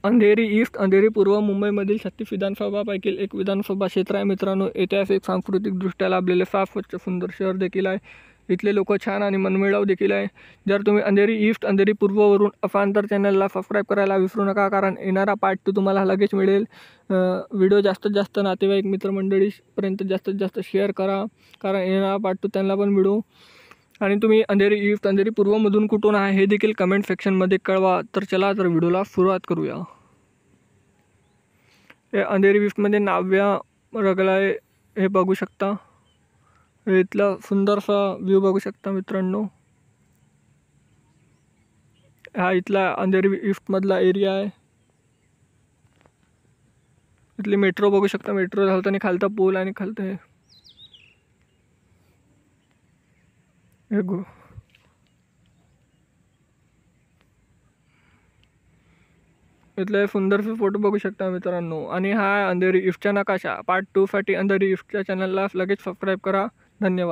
Andheri east Andheri पूर्व मुंबईमधील 36 विधानसभापैकी एक विधानसभा क्षेत्र आहे मित्रांनो. ऐतिहासिक सांस्कृतिकदृष्ट्या लाभलेले साफ स्वच्छ सुंदर शहर देखील आहे. इथले लोक छान आणि मनमिळाऊ देखील आहे. जर तुम्ही अंधेरी ईस्ट अंधेरी पूर्ववरून असाल तर चॅनलला सबस्क्राईब करायला विसरू नका, कारण येणारा पार्ट 2 तुम्हाला लगेच मिळेल. व्हिडिओ जास्तीत जास्त नातेवाईक मित्रमंडळीपर्यंत जास्तीत जास्त शेअर करा, कारण येणारा पार्ट 2 त्यांना पण मिळू. आणि तुम्ही अंधेरी ईस्ट अंधेरी पूर्वमधून कुठून आहे हे देखील कमेंट सेक्शनमध्ये कळवा. तर चला तर व्हिडिओला सुरुवात करूया. हे अंधेरी ईस्टमध्ये नाव्या रगलाय हे बघू शकता. इथला सुंदरसा व्ह्यू बघू शकता मित्रांनो. हा इथला अंधेरी ईस्टमधला एरिया आहे. इथली मेट्रो बघू शकता. मेट्रो धावताना खालता पूल आणि खालतं हे इथले सुंदरसे फोटो बघू शकता मित्रांनो. आणि हा अंधेरी ईस्टचा नकाशा. पार्ट 2 साठी अंधेरी ईस्टच्या चॅनलला लगेच सबस्क्राईब करा. धन्यवाद.